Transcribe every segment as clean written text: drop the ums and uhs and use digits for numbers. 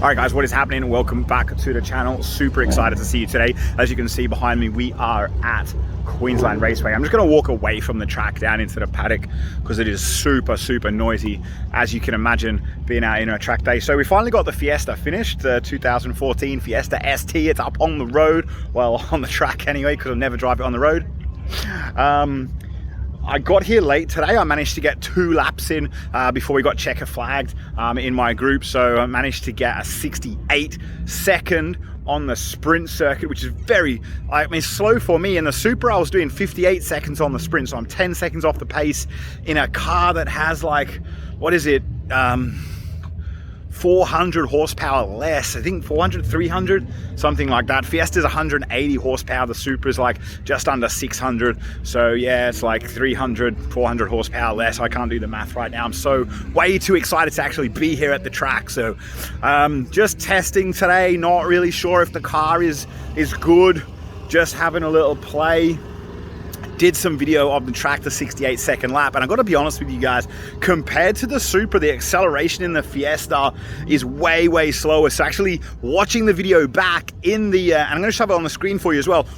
All right, guys, what is happening? Welcome back to the channel. Super excited to see you today. As you can see behind me, we are at Queensland Raceway. I'm just going to walk away from the track down into the paddock because it is super noisy, as you can imagine, being out in a track day. So we finally got the Fiesta finished, the 2014 Fiesta ST. It's up on the road, well, on the track anyway, because I'll never drive it on the road. I got here late today. I managed to get 2 laps in before we got checker flagged in my group. So I managed to get a 68 second on the sprint circuit, which is very, slow for me. In the Supra, I was doing 58 seconds on the sprint. So I'm 10 seconds off the pace in a car that has 400 horsepower less. I think 400, 300, something like that. Fiesta's 180 horsepower. The Supra's just under 600. So yeah, it's 300, 400 horsepower less. I can't do the math right now. I'm so way too excited to actually be here at the track. So just testing today. Not really sure if the car is good. Just having a little play. Did some video of the track, the 68 second lap, and I got to be honest with you guys, compared to the Supra, the acceleration in the Fiesta is way slower. So actually watching the video back in the and I'm going to shove it on the screen for you as well.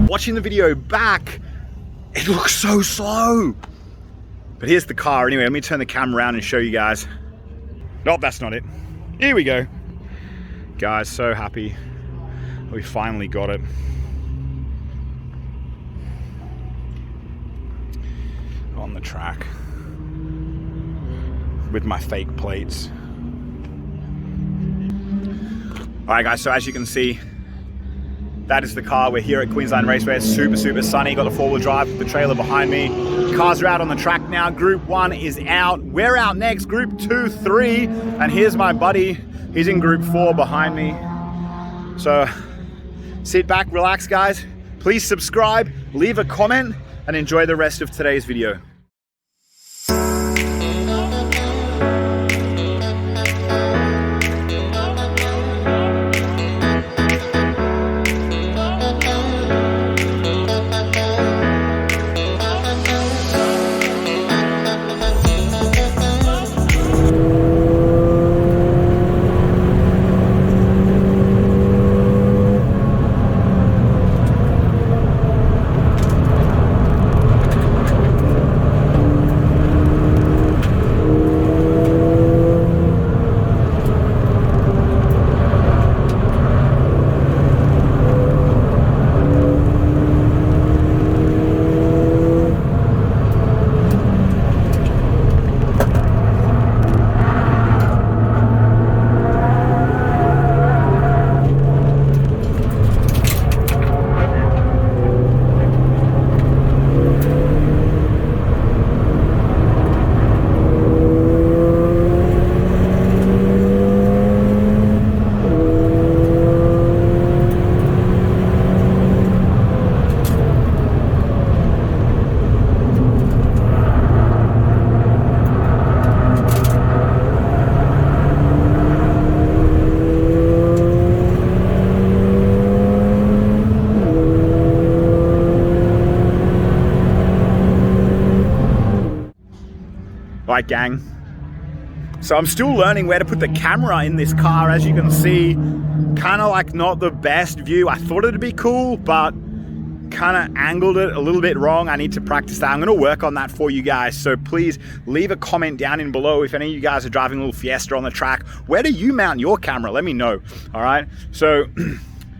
Watching the video back, it looks so slow. But here's the car anyway. Let me turn the camera around and show you guys. Nope, that's not it. Here we go. Guys, so happy we finally got it. On the track with my fake plates. All right, guys, so as you can see, that is the car. We're here at Queensland Raceway. It's super sunny. Got the 4-wheel drive with the trailer behind me. Cars are out on the track now. Group 1 is out. We're out next. Group 2, 3. And here's my buddy. He's in Group 4 behind me. So sit back, relax, guys. Please subscribe, leave a comment, and enjoy the rest of today's video. Right, gang, so I'm still learning where to put the camera in this car. As you can see, kind of not the best view. I thought it'd be cool, but kind of angled it a little bit wrong. I need to practice that. I'm going to work on that for you guys. So please leave a comment down in below if any of you guys are driving a little Fiesta on the track. Where do you mount your camera? Let me know. All right. So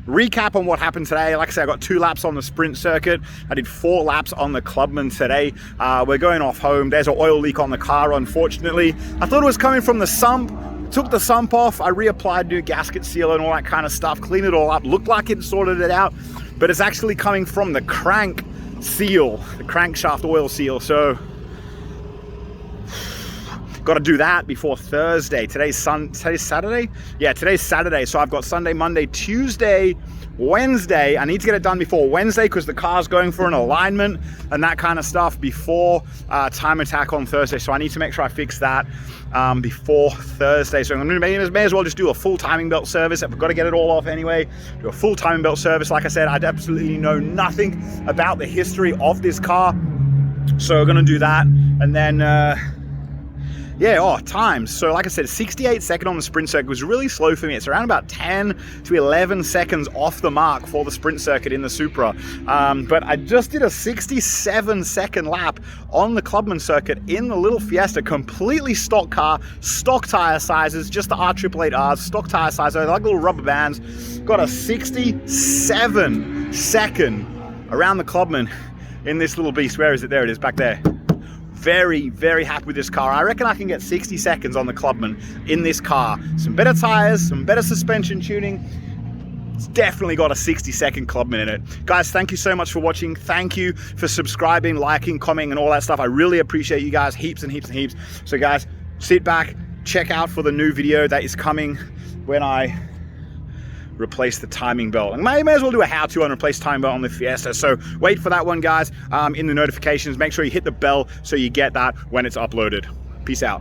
recap on what happened today. Like I said, I got 2 laps on the sprint circuit. I did 4 laps on the Clubman today. We're going off home. There's an oil leak on the car, unfortunately. I thought it was coming from the sump. Took the sump off. I reapplied new gasket seal and all that kind of stuff. Cleaned it all up. Looked like it sorted it out, but it's actually coming from the crank seal, the crankshaft oil seal. So got to do that before Thursday. Today's Saturday? Yeah, today's Saturday. So I've got Sunday, Monday, Tuesday, Wednesday. I need to get it done before Wednesday because the car's going for an alignment and that kind of stuff before time attack on Thursday. So I need to make sure I fix that before Thursday. So I'm going to may as well just do a full timing belt service. I've got to get it all off anyway. Do a full timing belt service. Like I said, I absolutely know nothing about the history of this car. So we're going to do that. And then yeah, times. So like I said, 68 second on the sprint circuit was really slow for me. It's around about 10 to 11 seconds off the mark for the sprint circuit in the Supra. But I just did a 67 second lap on the Clubman circuit in the little Fiesta, completely stock car, stock tire sizes, just the R888Rs, stock tire size, like little rubber bands. Got a 67 second around the Clubman in this little beast. Where is it? There it is, back there. Very, very happy with this car. I reckon I can get 60 seconds on the Clubman in this car. Some better tires, some better suspension tuning. It's definitely got a 60-second Clubman in it. Guys, thank you so much for watching. Thank you for subscribing, liking, commenting, and all that stuff. I really appreciate you guys heaps and heaps and heaps. So guys, sit back, check out for the new video that is coming when I replace the timing belt. And may as well do a how-to on replace timing belt on the Fiesta. So wait for that one, guys, in the notifications. Make sure you hit the bell so you get that when it's uploaded. Peace out.